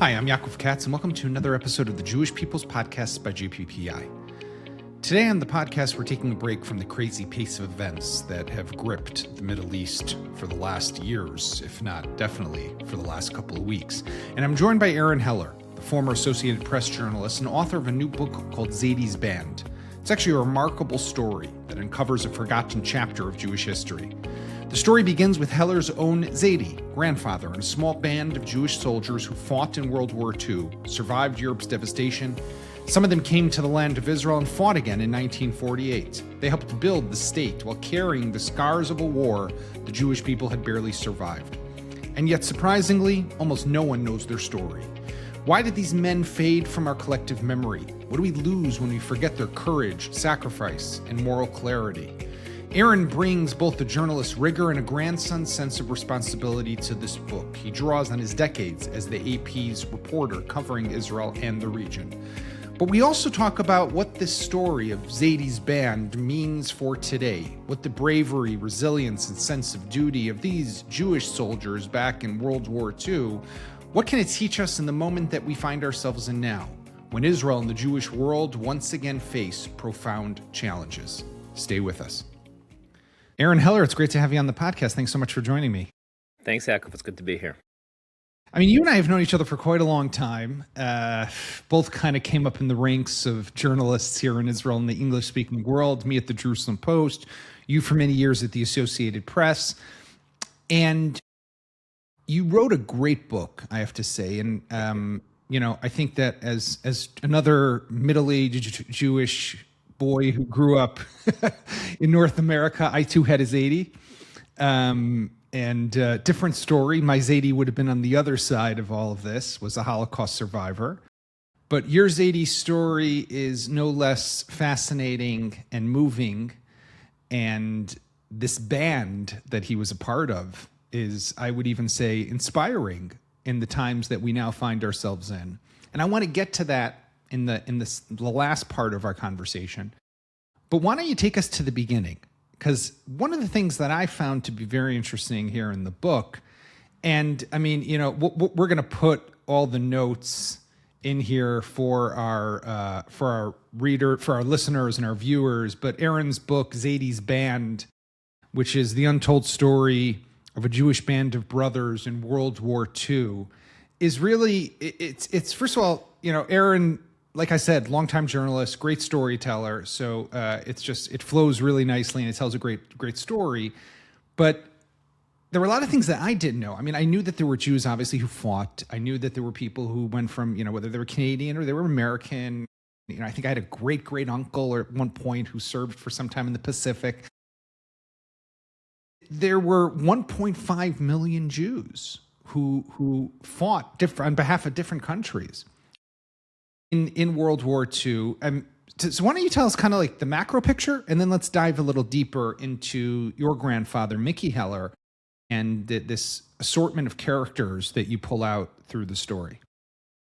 Hi, I'm Yaakov Katz, and welcome to another episode of the Jewish People's Podcast by JPPI. Today on the podcast, we're taking a break from the crazy pace of events that have gripped the Middle East for the last years, if not definitely for the last couple of weeks. And I'm joined by Aron Heller, the former Associated Press journalist and author of a new book called Zaidy's Band. It's actually a remarkable story that uncovers a forgotten chapter of Jewish history. The story begins with Heller's own Zaidy, grandfather, and a small band of Jewish soldiers who fought in World War II, survived Europe's devastation. Some of them came to the land of Israel and fought again in 1948. They helped build the state while carrying the scars of a war the Jewish people had barely survived. And yet, surprisingly, almost no one knows their story. Why did these men fade from our collective memory? What do we lose when we forget their courage, sacrifice, and moral clarity? Aron brings both the journalist's rigor and a grandson's sense of responsibility to this book. He draws on his decades as the AP's reporter covering Israel and the region. But we also talk about what this story of Zaidy's band means for today, what the bravery, resilience, and sense of duty of these Jewish soldiers back in World War II, what can it teach us in the moment that we find ourselves in now, when Israel and the Jewish world once again face profound challenges? Stay with us. Aron Heller, it's great to have you on the podcast. Thanks so much for joining me. Thanks, Yaakov. It's good to be here. I mean, you and I have known each other for quite a long time. Both kind of came up in the ranks of journalists here in Israel and the English-speaking world, me at the Jerusalem Post, you for many years at the Associated Press. And you wrote a great book, I have to say. And, I think that as another middle-aged Jewish boy who grew up in North America, I too had a Zaidy. Different story. My Zaidy would have been on the other side of all of this, was a Holocaust survivor. But your Zaidy story is no less fascinating and moving. And this band that he was a part of is, I would even say, inspiring in the times that we now find ourselves in. And I want to get to that in the last part of our conversation. But why don't you take us to the beginning? Because one of the things that I found to be very interesting here in the book, and I mean, we're going to put all the notes in here for our listeners and our viewers. But Aron's book, Zaidy's Band, which is the untold story of a Jewish band of brothers in World War II, is really it's first of all, Aron, like I said, longtime journalist, great storyteller. So it flows really nicely and it tells a great story. But there were a lot of things that I didn't know. I mean, I knew that there were Jews, obviously, who fought. I knew that there were people who went from, whether they were Canadian or they were American. I think I had a great uncle at one point who served for some time in the Pacific. There were 1.5 million Jews who fought on behalf of different countries in World War II. So why don't you tell us kind of like the macro picture, and then let's dive a little deeper into your grandfather, Mickey Heller, and this assortment of characters that you pull out through the story.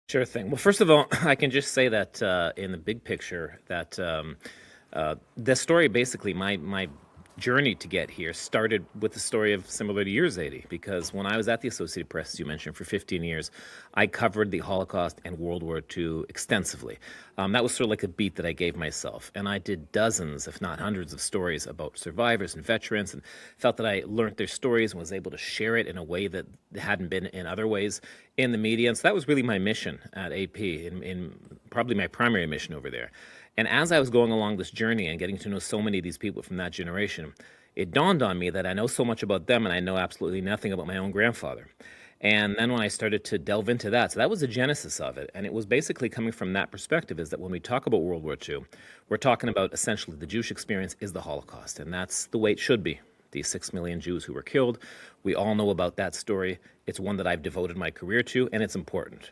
Sure thing. Well, first of all, I can just say that in the big picture, that the story, basically, my journey to get here started with the story of similar to your Zaidy, because when I was at the Associated Press, as you mentioned, for 15 years, I covered the Holocaust and World War II extensively. That was sort of like a beat that I gave myself, and I did dozens, if not hundreds, of stories about survivors and veterans, and felt that I learned their stories and was able to share it in a way that hadn't been in other ways in the media. And so that was really my mission at AP, in probably my primary mission over there. And as I was going along this journey and getting to know so many of these people from that generation, it dawned on me that I know so much about them and I know absolutely nothing about my own grandfather. And then when I started to delve into that, so that was the genesis of it. And it was basically coming from that perspective, is that when we talk about World War II, we're talking about essentially the Jewish experience is the Holocaust. And that's the way it should be. These 6 million Jews who were killed. We all know about that story. It's one that I've devoted my career to, and it's important.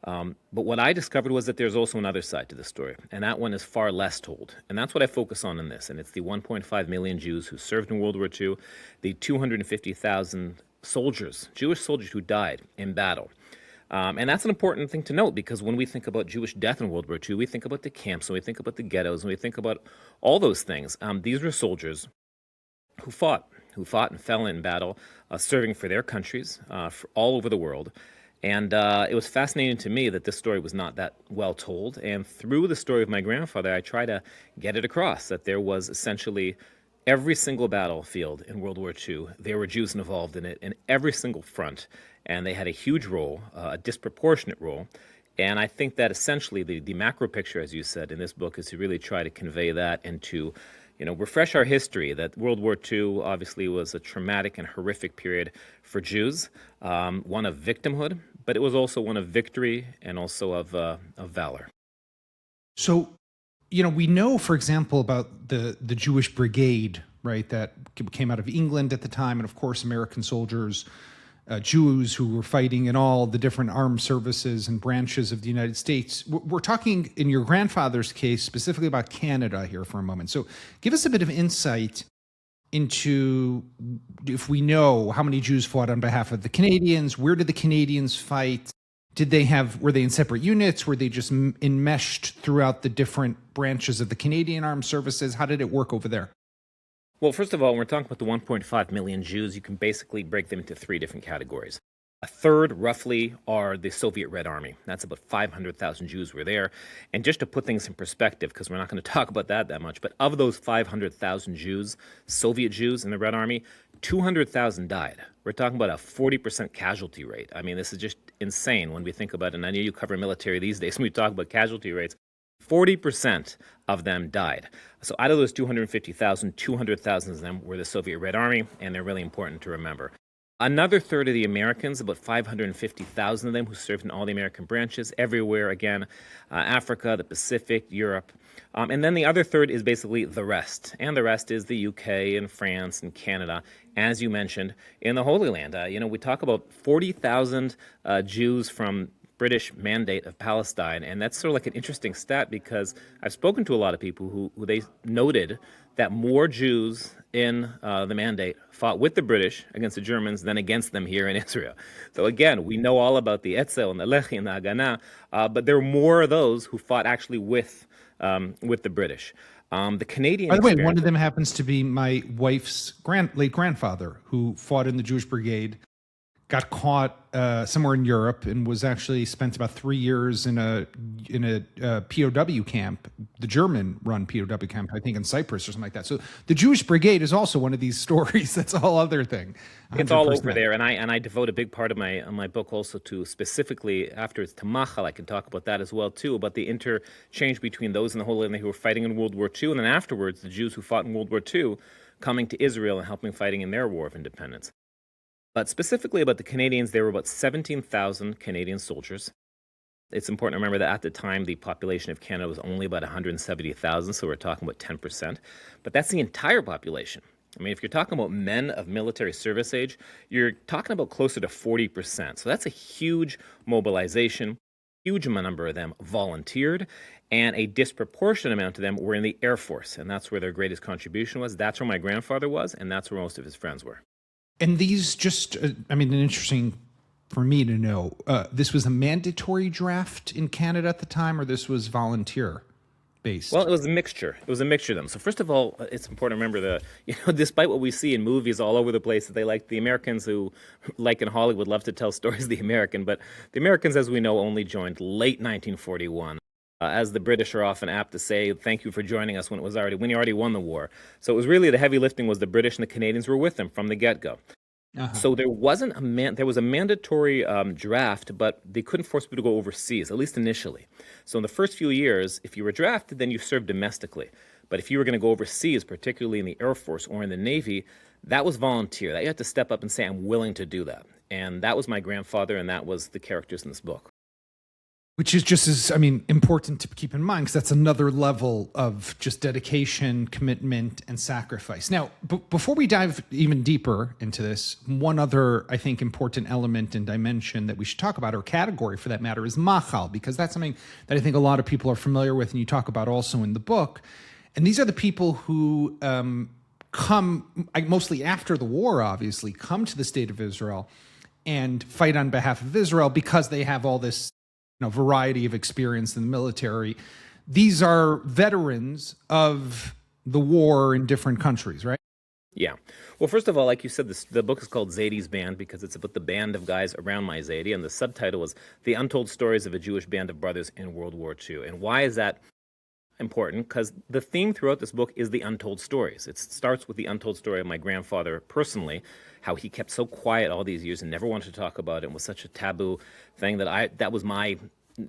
But what I discovered was that there's also another side to the story, and that one is far less told. And that's what I focus on in this. And it's the 1.5 million Jews who served in World War II, the 250,000 soldiers, Jewish soldiers who died in battle. And that's an important thing to note, because when we think about Jewish death in World War II, we think about the camps, and we think about the ghettos, and we think about all those things. These were soldiers who fought and fell in battle, serving for their countries all over the world. And it was fascinating to me that this story was not that well told. And through the story of my grandfather, I try to get it across that there was essentially every single battlefield in World War II, there were Jews involved in it, in every single front. And they had a huge role, a disproportionate role. And I think that essentially the macro picture, as you said, in this book is to really try to convey that and to, refresh our history, that World War II obviously was a traumatic and horrific period for Jews, one of victimhood, but it was also one of victory and also of valor. So, we know, for example, about the Jewish Brigade, right, that came out of England at the time, and of course, American soldiers, Jews who were fighting in all the different armed services and branches of the United States. We're talking, in your grandfather's case, specifically about Canada here for a moment. So give us a bit of insight into, if we know, how many Jews fought on behalf of the Canadians, where did the Canadians fight? Were they in separate units? Were they just enmeshed throughout the different branches of the Canadian armed services? How did it work over there? Well, first of all, when we're talking about the 1.5 million Jews, you can basically break them into three different categories. A third, roughly, are the Soviet Red Army. That's about 500,000 Jews were there. And just to put things in perspective, because we're not going to talk about that much, but of those 500,000 Jews, Soviet Jews in the Red Army, 200,000 died. We're talking about a 40% casualty rate. I mean, this is just insane when we think about it. And I know you cover military these days when we talk about casualty rates. 40% of them died. So out of those 250,000, 200,000 of them were the Soviet Red Army, and they're really important to remember. Another third of the Americans, about 550,000 of them, who served in all the American branches, everywhere, again, Africa, the Pacific, Europe. And then the other third is basically the rest. And the rest is the UK and France and Canada, as you mentioned, in the Holy Land. We talk about 40,000 Jews from British Mandate of Palestine. And that's sort of like an interesting stat because I've spoken to a lot of people who they noted that more Jews in the Mandate fought with the British against the Germans than against them here in Israel. So again, we know all about the Etzel and the Lehi and the Haganah, but there were more of those who fought actually with the British. The Canadian. By the way, one of them happens to be my wife's late grandfather, who fought in the Jewish Brigade, got caught somewhere in Europe, and was actually spent about 3 years in a POW camp, the German-run POW camp, I think in Cyprus or something like that. So the Jewish Brigade is also one of these stories. That's a whole other thing. 100%. It's all over there, and I devote a big part of my book also to specifically afterwards to Machal. I can talk about that as well too, about the interchange between those in the Holy Land who were fighting in World War II, and then afterwards the Jews who fought in World War II coming to Israel and helping fighting in their War of Independence. But specifically about the Canadians, there were about 17,000 Canadian soldiers. It's important to remember that at the time, the population of Canada was only about 170,000, so we're talking about 10%. But that's the entire population. I mean, if you're talking about men of military service age, you're talking about closer to 40%. So that's a huge mobilization. Huge number of them volunteered, and a disproportionate amount of them were in the Air Force. And that's where their greatest contribution was. That's where my grandfather was, and that's where most of his friends were. And these an interesting for me to know, this was a mandatory draft in Canada at the time, or this was volunteer based? Well, it was a mixture. It was a mixture of them. So first of all, it's important to remember despite what we see in movies all over the place, that they like the Americans who, like in Hollywood, love to tell stories of the American, but the Americans, as we know, only joined late 1941. As the British are often apt to say, thank you for joining us when you already won the war. So it was really the heavy lifting was the British, and the Canadians were with them from the get-go. Uh-huh. So there was a mandatory draft, but they couldn't force people to go overseas, at least initially. So in the first few years, if you were drafted, then you served domestically. But if you were going to go overseas, particularly in the Air Force or in the Navy, that was volunteer. That you had to step up and say, I'm willing to do that. And that was my grandfather, and that was the characters in this book. Which is just as, important to keep in mind, because that's another level of just dedication, commitment, and sacrifice. Now, before we dive even deeper into this, one other, I think, important element and dimension that we should talk about, or category for that matter, is Machal, because that's something that I think a lot of people are familiar with, and you talk about also in the book. And these are the people who come, mostly after the war, obviously, come to the state of Israel and fight on behalf of Israel because they have all this variety of experience in the military. These are veterans of the war in different countries, right? Yeah. Well, first of all, like you said, the book is called Zaidy's Band because it's about the band of guys around my Zaidy, and the subtitle is The Untold Stories of a Jewish Band of Brothers in World War II. And why is that important? Because the theme throughout this book is the untold stories. It starts with the untold story of my grandfather personally, how he kept so quiet all these years and never wanted to talk about it and was such a taboo thing that was my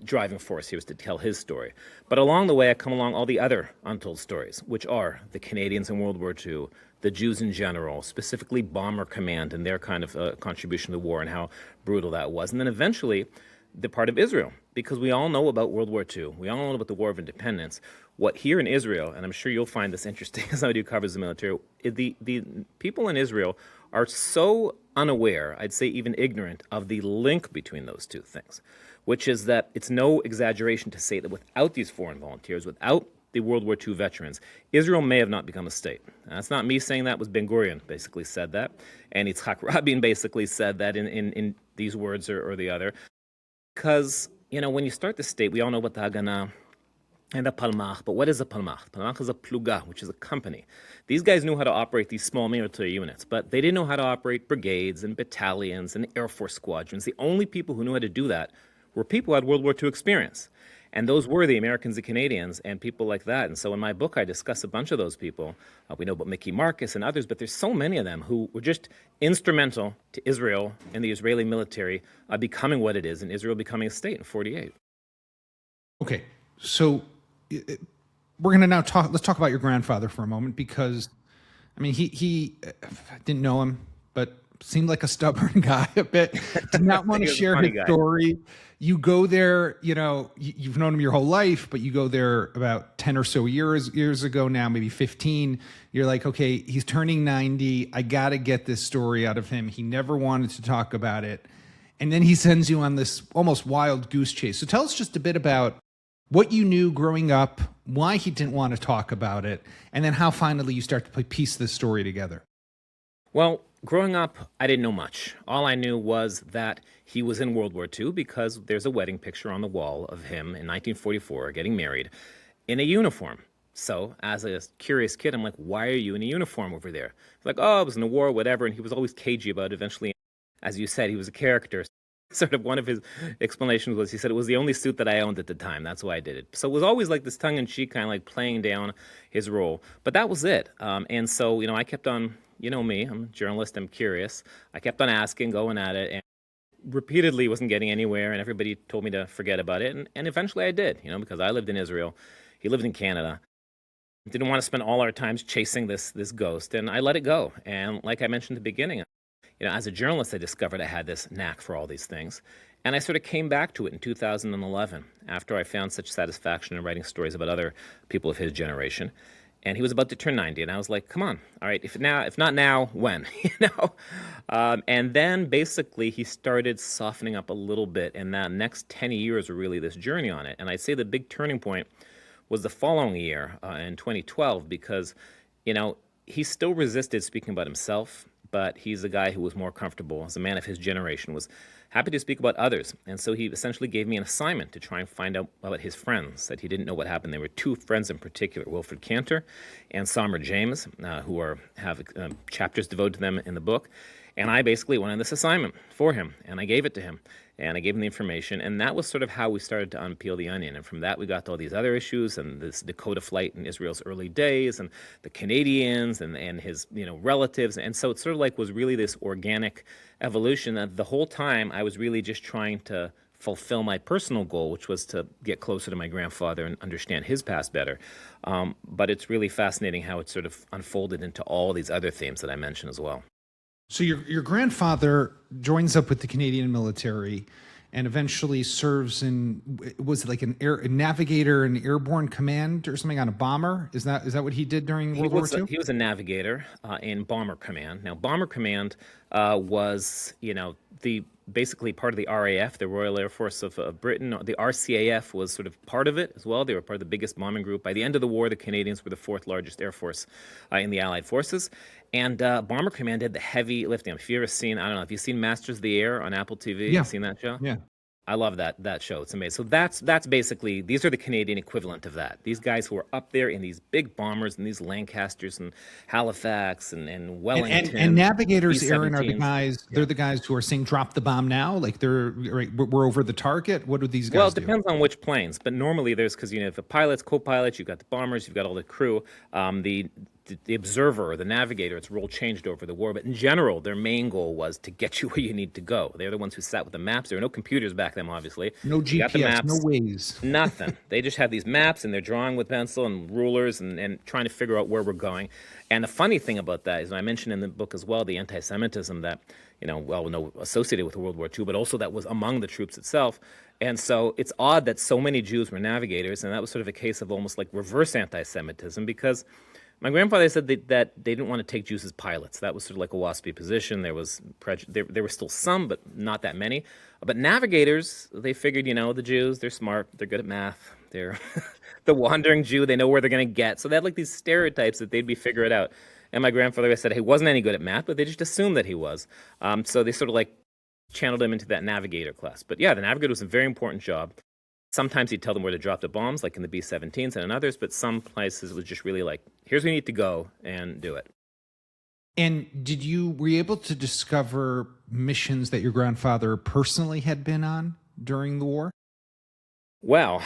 driving force here, was to tell his story. But along the way, I come along all the other untold stories, which are the Canadians in World War II, the Jews in general, specifically Bomber Command and their kind of contribution to the war and how brutal that was. And then eventually, the part of Israel, because we all know about World War II. We all know about the War of Independence. What here in Israel, and I'm sure you'll find this interesting as somebody who covers the military, the people in Israel are so unaware, I'd say even ignorant, of the link between those two things, which is that it's no exaggeration to say that without these foreign volunteers, without the World War II veterans, Israel may have not become a state. And that's not me saying that, it was Ben Gurion basically said that, and Yitzhak Rabin basically said that in these words or the other. Because, when you start the state, we all know about the Haganah and the Palmach, but what is a Palmach? Palmach is a pluga, which is a company. These guys knew how to operate these small military units, but they didn't know how to operate brigades and battalions and Air Force squadrons. The only people who knew how to do that were people who had World War II experience. And those were the Americans and Canadians and people like that. And so in my book, I discuss a bunch of those people. We know about Mickey Marcus and others, but there's so many of them who were just instrumental to Israel and the Israeli military becoming what it is, and Israel becoming a state in 1948. Okay, so we're going to now let's talk about your grandfather for a moment, because, I mean, he didn't know him, but seemed like a stubborn guy a bit, did not want to share his story. You go there, you've known him your whole life, but you go there about 10 or so years ago now, maybe 15. You're like, okay, he's turning 90. I got to get this story out of him. He never wanted to talk about it. And then he sends you on this almost wild goose chase. So tell us just a bit about what you knew growing up, why he didn't want to talk about it, and then how finally you start to piece this story together. Well, growing up, I didn't know much. All I knew was that he was in World War II because there's a wedding picture on the wall of him in 1944 getting married in a uniform. So as a curious kid, I'm like, why are you in a uniform over there? He's like, oh, I was in the war, whatever. And he was always cagey about it. Eventually, as you said, he was a character. Sort of one of his explanations was, he said, it was the only suit that I owned at the time. That's why I did it. So it was always like this tongue-in-cheek, kind of like playing down his role. But that was it. And so, I kept on, me, I'm a journalist, I'm curious. I kept on asking, going at it, and repeatedly wasn't getting anywhere, and everybody told me to forget about it. And eventually I did, because I lived in Israel. He lived in Canada. Didn't want to spend all our times chasing this ghost, and I let it go. And like I mentioned at the beginning, as a journalist, I discovered I had this knack for all these things. And I sort of came back to it in 2011 after I found such satisfaction in writing stories about other people of his generation. And he was about to turn 90, and I was like, come on, all right, if not now, when? And then basically he started softening up a little bit, and that next 10 years were really this journey on it. And I'd say the big turning point was the following year in 2012, because, he still resisted speaking about himself, but he's a guy who was more comfortable, as a man of his generation, was happy to speak about others. And so he essentially gave me an assignment to try and find out about his friends, that he didn't know what happened. There were two friends in particular, Wilfred Cantor and Sommer James, who have chapters devoted to them in the book. And I basically went on this assignment for him, and I gave it to him. And I gave him the information, and that was sort of how we started to unpeel the onion. And from that, we got to all these other issues, and this Dakota flight in Israel's early days, and the Canadians, and his relatives. And so it sort of like was really this organic evolution. That the whole time, I was really just trying to fulfill my personal goal, which was to get closer to my grandfather and understand his past better. But it's really fascinating how it sort of unfolded into all these other themes that I mentioned as well. So your grandfather joins up with the Canadian military and eventually serves in, was it like a navigator in airborne command or something on a bomber? Is that what he did during World War II? He was a navigator in Bomber Command. Now, Bomber Command was, the basically part of the RAF, the Royal Air Force of Britain. The RCAF was sort of part of it as well. They were part of the biggest bombing group. By the end of the war, the Canadians were the fourth largest air force in the Allied forces. And Bomber Command did the heavy lifting. If you've ever seen, I don't know, have you seen Masters of the Air on Apple TV? Yeah. Have you seen that show? Yeah. I love that show. It's amazing. So that's basically, these are the Canadian equivalent of that. These guys who are up there in these big bombers and these Lancasters and Halifax and Wellington. And navigators, Aaron, are the B-17s. guys. They're the guys who are saying "drop the bomb now." Like they're right. We're over the target. What do these guys Well, it do? depends on which planes, but normally there's, because you know the pilots, co-pilots, you've got the bombers, you've got all the crew. The observer or the navigator, its role changed over the war, but in general, their main goal was to get you where you need to go. They're the ones who sat with the maps. There were no computers back then, obviously. No You got the GPS, maps, no Waze. nothing. They just had these maps, and they're drawing with pencil and rulers and trying to figure out where we're going. And the funny thing about that is, and I mentioned in the book as well, the anti-Semitism that, associated with World War II, but also that was among the troops itself. And so it's odd that so many Jews were navigators, and that was sort of a case of almost like reverse anti-Semitism, because my grandfather said that they didn't want to take Jews as pilots. That was sort of like a waspy position. There was there were still some, but not that many. But navigators, they figured, the Jews, they're smart, they're good at math, they're the wandering Jew, they know where they're going to get. So they had like these stereotypes that they'd be figure it out. And my grandfather said he wasn't any good at math, but they just assumed that he was. So they sort of like channeled him into that navigator class. But yeah, the navigator was a very important job. Sometimes he'd tell them where to drop the bombs, like in the B-17s and in others, but some places it was just really like, here's where you need to go and do it. And were you able to discover missions that your grandfather personally had been on during the war? Well,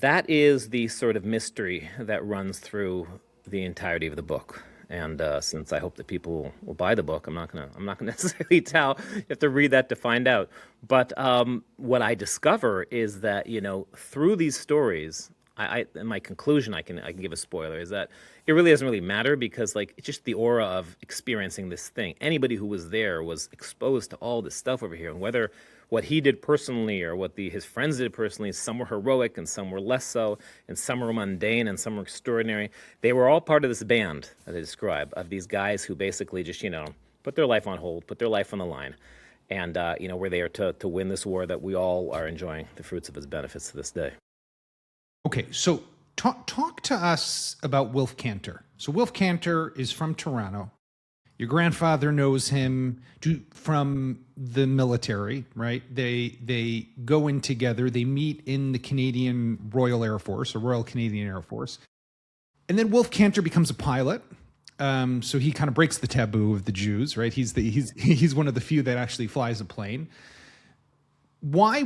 that is the sort of mystery that runs through the entirety of the book. And since I hope that people will buy the book, I'm not gonna necessarily tell. You have to read that to find out. But what I discover is that through these stories, in my conclusion, I can give a spoiler, is that it really doesn't really matter, because like it's just the aura of experiencing this thing. Anybody who was there was exposed to all this stuff over here, and whether what he did personally or what his friends did personally, some were heroic and some were less so, and some were mundane and some were extraordinary. They were all part of this band that I describe, of these guys who basically just, put their life on hold, put their life on the line, and, were there to win this war that we all are enjoying the fruits of its benefits to this day. Okay, so talk to us about Wilf Cantor. So Wilf Cantor is from Toronto. Your grandfather knows him from the military, right? They go in together. They meet in the Canadian Royal Air Force, or Royal Canadian Air Force. And then Wilf Cantor becomes a pilot. So he kind of breaks the taboo of the Jews, right? He's one of the few that actually flies a plane. I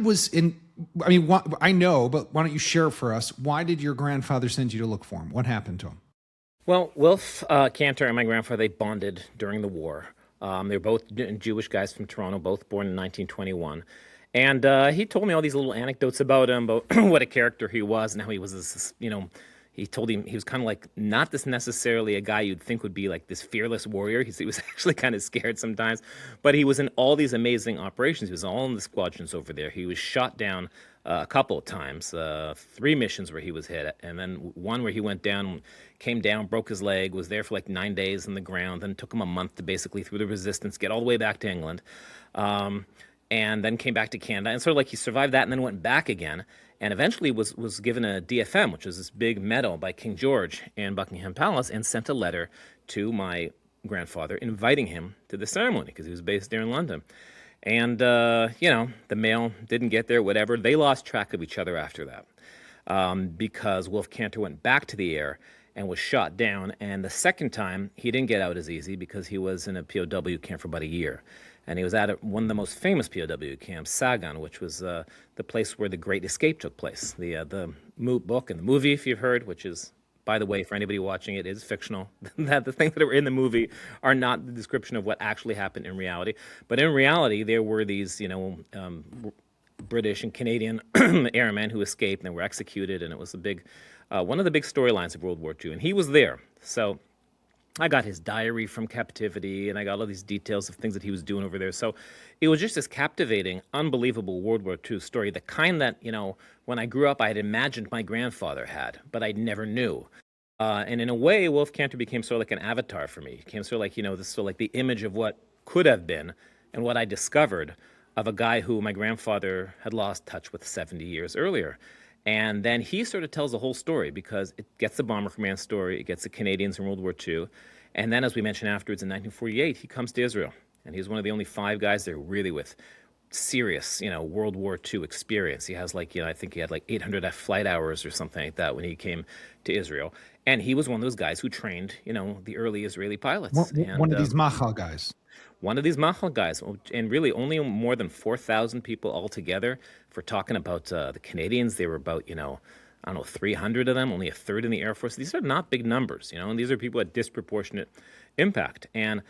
know, but why don't you share for us, why did your grandfather send you to look for him? What happened to him? Well, Wilf Cantor and my grandfather, they bonded during the war. They're both Jewish guys from Toronto, both born in 1921. And he told me all these little anecdotes about him, about what a character he was and how he was this, he told him he was kind of like not this necessarily a guy you'd think would be like this fearless warrior. He was actually kind of scared sometimes, but he was in all these amazing operations. He was all in the squadrons over there. He was shot down a couple of times, 3 missions where he was hit, and then one where he went down, came down, broke his leg, was there for like 9 days on the ground, then took him a month to basically, through the resistance, get all the way back to England, and then came back to Canada, and sort of like he survived that and then went back again, and eventually was given a DFM, which was this big medal by King George in Buckingham Palace, and sent a letter to my grandfather inviting him to the ceremony because he was based there in London. And, the mail didn't get there, whatever. They lost track of each other after that because Wilf Cantor went back to the air and was shot down. And the second time, he didn't get out as easy because he was in a POW camp for about a year. And he was at one of the most famous POW camps, Sagan, which was the place where the Great Escape took place. The book and the movie, if you've heard, which is, by the way, for anybody watching it, is fictional. That the things that were in the movie are not the description of what actually happened in reality. But in reality, there were these, British and Canadian airmen who escaped and were executed, and it was one of the big storylines of World War II. And he was there. So I got his diary from captivity, and I got all these details of things that he was doing over there. So it was just this captivating, unbelievable World War II story, the kind that, when I grew up, I had imagined my grandfather had, but I never knew. And in a way, Wilf Cantor became sort of like an avatar for me. He became sort of like, this sort of like the image of what could have been and what I discovered of a guy who my grandfather had lost touch with 70 years earlier. And then he sort of tells the whole story because it gets the Bomber Command story, it gets the Canadians in World War II. And then, as we mentioned afterwards, in 1948, he comes to Israel. And he's one of the only 5 guys there really with serious, World War II experience. He has I think he had like 800 flight hours or something like that when he came to Israel. And he was one of those guys who trained, the early Israeli pilots. One of these Machal guys. One of these Machal guys, and really only more than 4,000 people altogether. If we're talking about the Canadians, they were about, I don't know, 300 of them, only a third in the Air Force. These are not big numbers, and these are people at disproportionate impact. And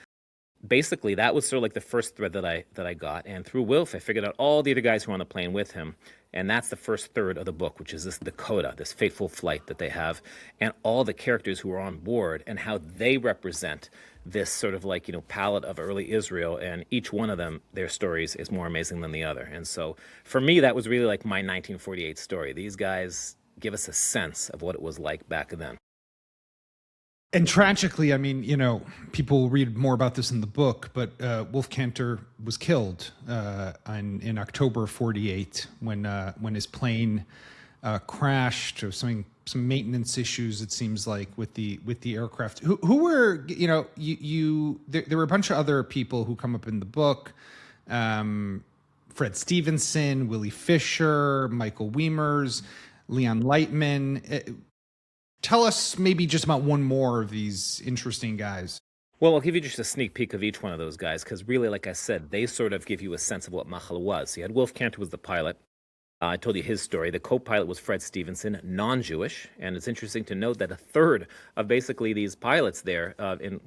basically, that was sort of like the first thread that I got. And through Wilf, I figured out all the other guys who were on the plane with him. And that's the first third of the book, which is this Dakota, this fateful flight that they have, and all the characters who are on board and how they represent this sort of palette of early Israel. And each one of them, their stories is more amazing than the other. And so for me, that was really like my 1948 story. These guys give us a sense of what it was like back then. And tragically, I mean, people read more about this in the book, but Wolf Cantor was killed in October of 48 when his plane crashed, or some maintenance issues, it seems like, with the aircraft. Who were, there were a bunch of other people who come up in the book. Fred Stevenson, Willie Fisher, Michael Wiemers, Leon Lightman. Tell us maybe just about one more of these interesting guys. Well, I'll give you just a sneak peek of each one of those guys, because really, like I said, they sort of give you a sense of what Machal was. So you had Wolf Cantor was the pilot. I told you his story. The co-pilot was Fred Stevenson, non-Jewish. And it's interesting to note that a third of basically these pilots there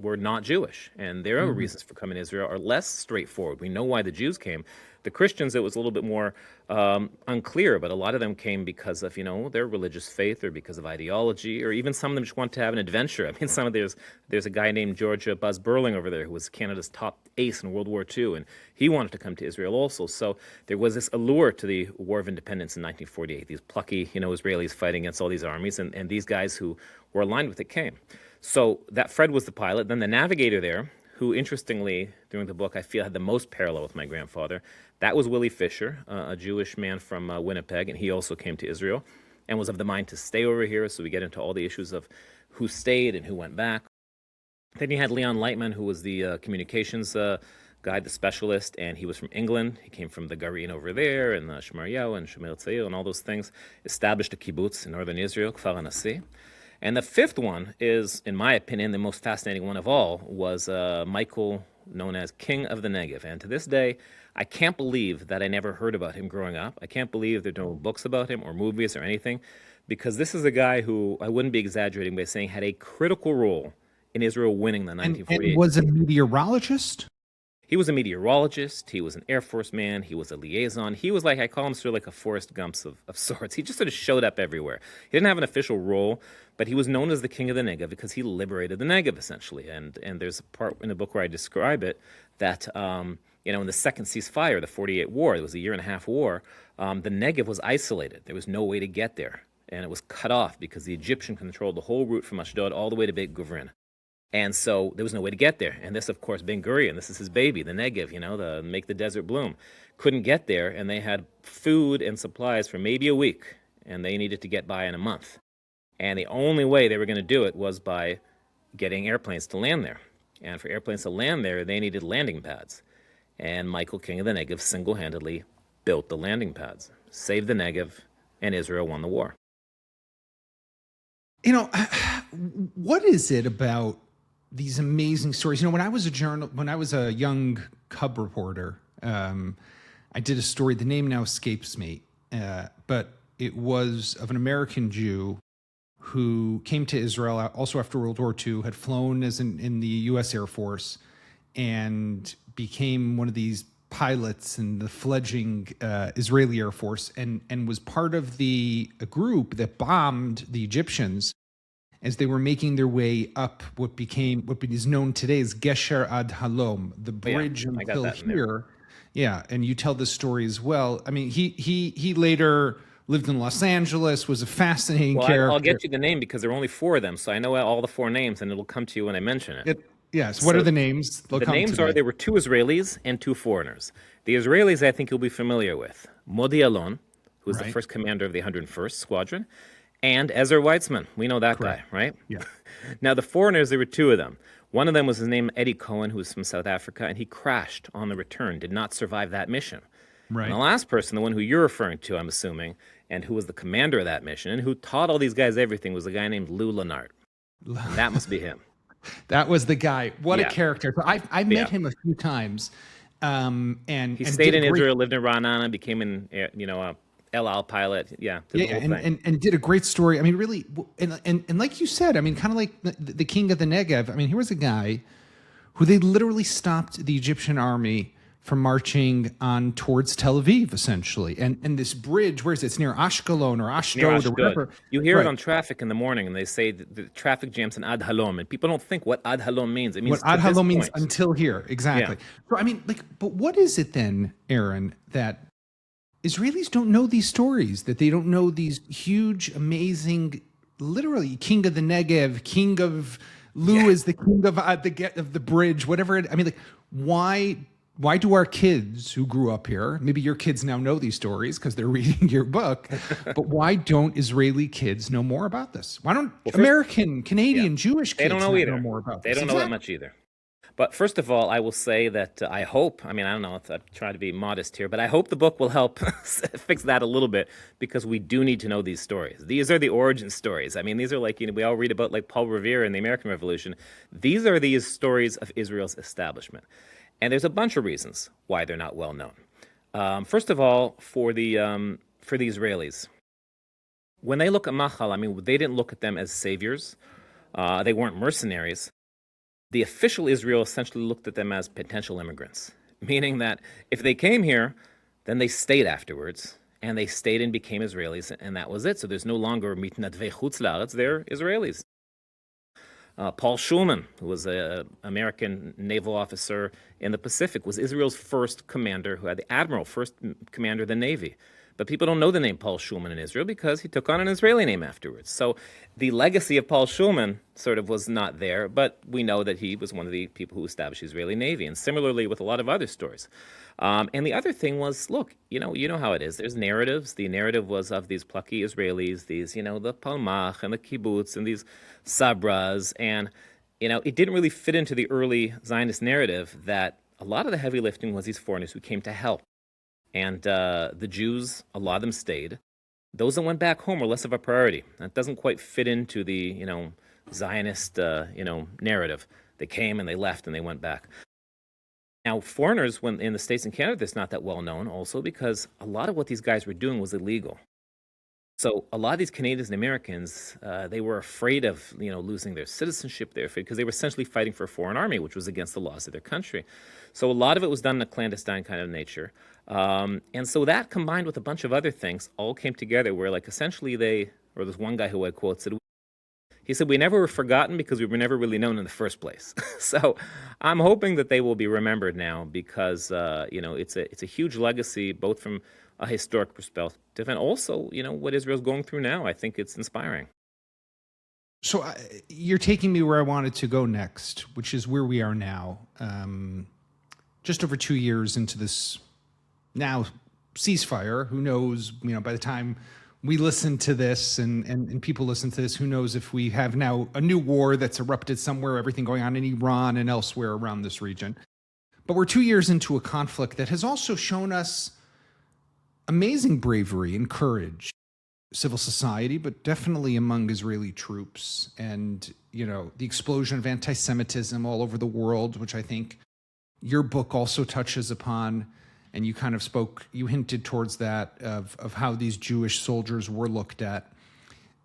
were not Jewish. And their own reasons for coming to Israel are less straightforward. We know why the Jews came. The Christians, it was a little bit more unclear, but a lot of them came because of, their religious faith, or because of ideology, or even some of them just wanted to have an adventure. I mean, there's a guy named George Buzz Burling over there who was Canada's top ace in World War II, and he wanted to come to Israel also. So there was this allure to the War of Independence in 1948, these plucky, Israelis fighting against all these armies, and these guys who were aligned with it came. So that Fred was the pilot. Then the navigator there, who interestingly, during the book, I feel had the most parallel with my grandfather, that was Willie Fisher, a Jewish man from Winnipeg, and he also came to Israel and was of the mind to stay over here. So we get into all the issues of who stayed and who went back. Then you had Leon Lightman, who was the communications guy, the specialist, and he was from England. He came from the Garin over there, and Shemariyahu and Shemer Tzayil and all those things, established a kibbutz in northern Israel, Kfar HaNasi. And the fifth one is, in my opinion, the most fascinating one of all, was Michael, known as King of the Negev. And to this day, I can't believe that I never heard about him growing up. I can't believe there are no books about him or movies or anything, because this is a guy who, I wouldn't be exaggerating by saying, had a critical role in Israel winning the 1948. And was a meteorologist? He was a meteorologist. He was an Air Force man. He was a liaison. He was like, I call him sort of like a Forrest Gump of sorts. He just sort of showed up everywhere. He didn't have an official role, but he was known as the King of the Negev because he liberated the Negev, essentially. And there's a part in the book where I describe it that, in the second ceasefire, the 48 war, it was a 1.5 year war, the Negev was isolated. There was no way to get there. And it was cut off because the Egyptian controlled the whole route from Ashdod all the way to Beit Guvrin. And so there was no way to get there. And this, of course, Ben Gurion, this is his baby, the Negev, the make the desert bloom, couldn't get there. And they had food and supplies for maybe a week, and they needed to get by in a month. And the only way they were going to do it was by getting airplanes to land there. And for airplanes to land there, they needed landing pads. And Michael, King of the Negev, single-handedly built the landing pads, saved the Negev, and Israel won the war. What is it about these amazing stories? When I was a young cub reporter, I did a story. The name now escapes me, but it was of an American Jew who came to Israel also after World War II, had flown in the U.S. Air Force, and became one of these pilots in the fledgling Israeli Air Force, and was part of a group that bombed the Egyptians as they were making their way up what is known today as Gesher Ad Halom, the bridge until here. Yeah, and you tell this story as well. I mean, he later lived in Los Angeles, was a fascinating character. I'll get you the name because there are only 4 of them, so I know all the 4 names, and it'll come to you when I mention it. Yes. What are the names? The names are, there were 2 Israelis and 2 foreigners. The Israelis, I think you'll be familiar with. Modi Alon, who was the first commander of the 101st Squadron, and Ezer Weitzman. We know that guy, right? Yeah. Now, the foreigners, there were 2 of them. One of them was his name Eddie Cohen, who was from South Africa, and he crashed on the return, did not survive that mission. And the Right. last person, the one who you're referring to, I'm assuming, and who was the commander of that mission and who taught all these guys everything was a guy named Lou Lenart. And that must be him. That was the guy. What a Yeah. character. So I met Yeah. him a few times, He and stayed did a in great Israel, lived in Ra'anana, became a El Al pilot. Yeah, did the yeah, whole thing. and did a great story. I mean, really, and like you said, I mean, kind of like the king of the Negev. I mean, here was a guy who they literally stopped the Egyptian army from marching on towards Tel Aviv, essentially, and this bridge. Where is it? It's near Ashkelon or Near Ashdod or Ashdod. whatever. You hear it Right. on traffic in the morning, and they say the traffic jams in Ad Halom, and people don't think what Ad Halom means. It What means to ad this halom means point. until here, exactly. So I mean, like, but what is it then, Aaron, that Israelis don't know these stories, that they don't know these huge, amazing, literally king of the Negev, king of Lou is the king of the bridge, whatever. I mean, like, why do our kids who grew up here, maybe your kids now know these stories because they're reading your book, but why don't Israeli kids know more about this? Why don't American, Canadian, Jewish They kids don't know not either. know more about They this? don't know that much either. But first of all, I will say that I hope, I mean, I don't know if I'm trying to be modest here, but I hope the book will help fix that a little bit because we do need to know these stories. These are the origin stories. I mean, these are like, we all read about like Paul Revere and the American Revolution. These are these stories of Israel's establishment. And there's a bunch of reasons why they're not well known. First of all, for the Israelis, when they look at Machal, I mean, they didn't look at them as saviors. They weren't mercenaries. The official Israel essentially looked at them as potential immigrants, meaning that if they came here, then they stayed afterwards, and they stayed and became Israelis, and that was it. So there's no longer mitnadvei chutz la'aretz, they're Israelis. Paul Schulman, who was an American naval officer in the Pacific, was Israel's first commander, who had the admiral, first commander of the Navy. But people don't know the name Paul Schulman in Israel because he took on an Israeli name afterwards. So the legacy of Paul Schulman sort of was not there, but we know that he was one of the people who established the Israeli Navy, and similarly with a lot of other stories. And the other thing was, look, you know how it is. There's narratives. The narrative was of these plucky Israelis, these, the Palmach and the kibbutz and these sabras, and, it didn't really fit into the early Zionist narrative that a lot of the heavy lifting was these foreigners who came to help. And the Jews, a lot of them stayed. Those that went back home were less of a priority. That doesn't quite fit into the, Zionist, narrative. They came and they left and they went back. Now, foreigners, when in the States and Canada, that's not that well known also because a lot of what these guys were doing was illegal. So a lot of these Canadians and Americans, they were afraid of, losing their citizenship there because they were essentially fighting for a foreign army, which was against the laws of their country. So a lot of it was done in a clandestine kind of nature. And so that combined with a bunch of other things all came together where like essentially there's one guy who I quote said, he said, we never were forgotten because we were never really known in the first place. So I'm hoping that they will be remembered now because, it's a huge legacy, both from a historic perspective and also, what Israel's going through now. I think it's inspiring. So you're taking me where I wanted to go next, which is where we are now. Just over 2 years into this now ceasefire. Who knows, by the time we listen to this and people listen to this, who knows if we have now a new war that's erupted somewhere, everything going on in Iran and elsewhere around this region. But we're 2 years into a conflict that has also shown us amazing bravery and courage, civil society, but definitely among Israeli troops and, the explosion of anti-Semitism all over the world, which I think your book also touches upon. And you kind of you hinted towards that of how these Jewish soldiers were looked at.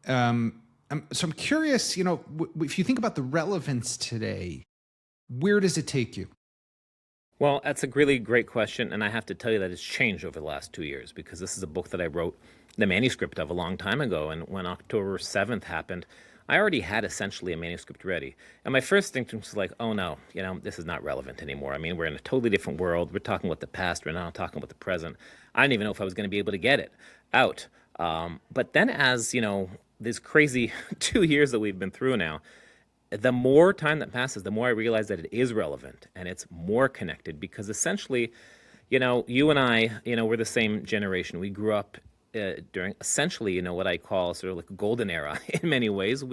So I'm curious, if you think about the relevance today, where does it take you? Well, that's a really great question, and I have to tell you that it's changed over the last 2 years because this is a book that I wrote the manuscript of a long time ago, and when October 7th happened, I already had essentially a manuscript ready. And my first instinct was like, oh no, this is not relevant anymore. I mean, we're in a totally different world. We're talking about the past. We're not talking about the present. I didn't even know if I was going to be able to get it out. But then as, this crazy 2 years that we've been through now, the more time that passes, the more I realize that it is relevant and it's more connected because essentially, you and I, we're the same generation. We grew up during essentially, what I call sort of like a golden era in many ways.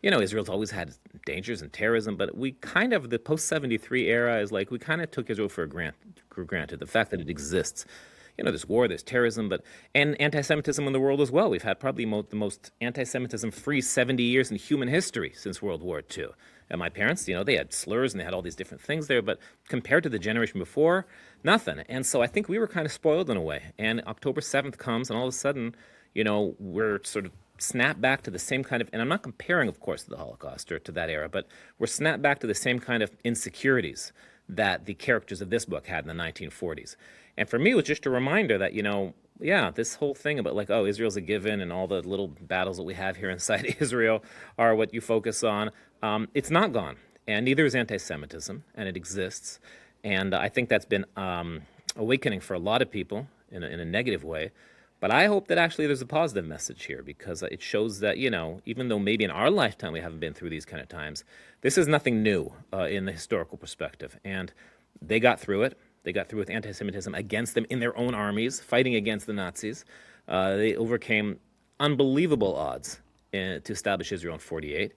Israel's always had dangers and terrorism, but we kind of, the post-73 era is like, we kind of took Israel for granted, the fact that it exists. there's war, there's terrorism, and anti-Semitism in the world as well. We've had probably the most anti-Semitism-free 70 years in human history since World War II. And my parents, they had slurs and they had all these different things there, but compared to the generation before, nothing. And so I think we were kind of spoiled in a way. And October 7th comes, and all of a sudden, we're sort of snapped back to the same kind of, and I'm not comparing, of course, to the Holocaust or to that era, but we're snapped back to the same kind of insecurities that the characters of this book had in the 1940s. And for me, it was just a reminder that, this whole thing about like, oh, Israel's a given and all the little battles that we have here inside Israel are what you focus on. It's not gone. And neither is anti-Semitism, and it exists. And I think that's been awakening for a lot of people in a negative way. But I hope that actually there's a positive message here, because it shows that, even though maybe in our lifetime we haven't been through these kind of times, this is nothing new in the historical perspective. And they got through it. They got through with anti-Semitism against them in their own armies, fighting against the Nazis. They overcame unbelievable odds to establish Israel in 1948.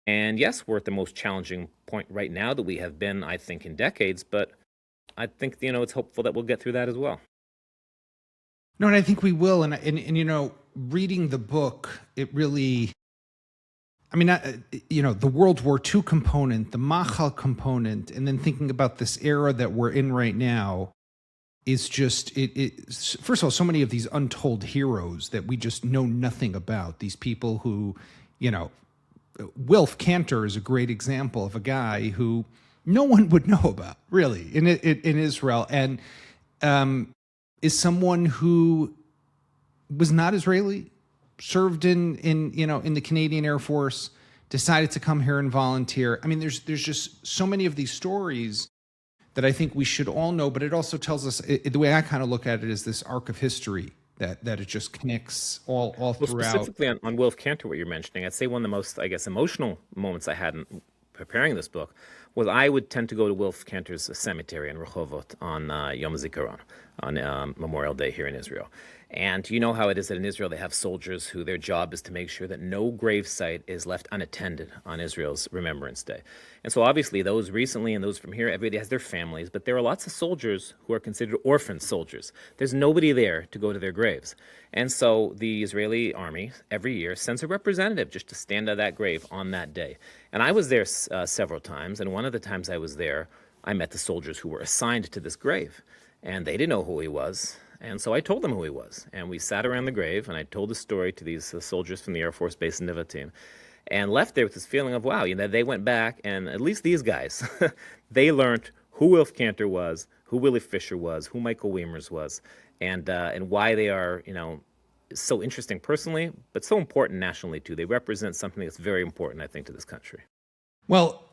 And yes, we're at the most challenging point right now that we have been, I think, in decades. But I think, it's hopeful that we'll get through that as well. No, and I think we will. And reading the book, it really, the World War II component, the Machal component, and then thinking about this era that we're in right now is just, first of all, so many of these untold heroes that we just know nothing about. These people who, Wilf Cantor is a great example of a guy who no one would know about, really, in Israel. And is someone who was not Israeli, served in the Canadian Air Force, decided to come here and volunteer. I mean, there's just so many of these stories that I think we should all know, but it also tells us, the way I kind of look at it is this arc of history that it just connects all throughout. Specifically on Wilf Cantor, what you're mentioning, I'd say one of the most, emotional moments I had in preparing this book was I would tend to go to Wilf Cantor's cemetery in Rehovot on Yom Zikaron, on Memorial Day here in Israel. And you know how it is that in Israel they have soldiers who their job is to make sure that no gravesite is left unattended on Israel's Remembrance Day. And so obviously those recently and those from here, everybody has their families, but there are lots of soldiers who are considered orphan soldiers. There's nobody there to go to their graves. And so the Israeli army every year sends a representative just to stand at that grave on that day. And I was there several times, and one of the times I was there, I met the soldiers who were assigned to this grave. And they didn't know who he was. And so I told them who he was. And we sat around the grave, and I told the story to these soldiers from the Air Force Base in Nevatim, and left there with this feeling of, wow, they went back, and at least these guys, they learned who Wilf Cantor was, who Willie Fisher was, who Michael Wiemers was, and why they are, so interesting personally, but so important nationally, too. They represent something that's very important, I think, to this country. Well,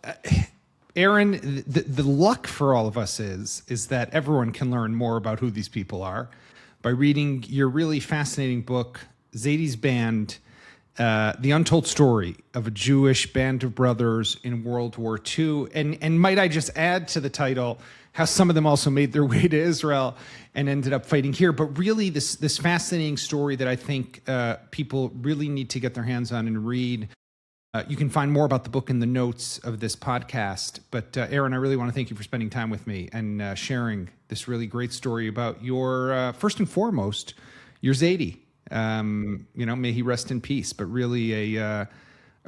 Aron, the luck for all of us is that everyone can learn more about who these people are by reading your really fascinating book, Zaidy's Band, The Untold Story of a Jewish Band of Brothers in World War II. And might I just add to the title how some of them also made their way to Israel and ended up fighting here. But really this fascinating story that I think people really need to get their hands on and read. You can find more about the book in the notes of this podcast. But Aron, I really want to thank you for spending time with me and sharing this really great story about your, first and foremost, your Zaidy. May he rest in peace, but really a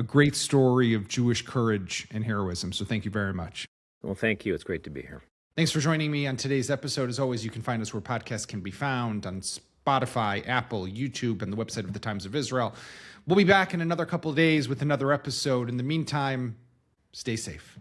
great story of Jewish courage and heroism. So thank you very much. Well, thank you. It's great to be here. Thanks for joining me on today's episode. As always, you can find us where podcasts can be found on Spotify, Apple, YouTube, and the website of the Times of Israel. We'll be back in another couple of days with another episode. In the meantime, stay safe.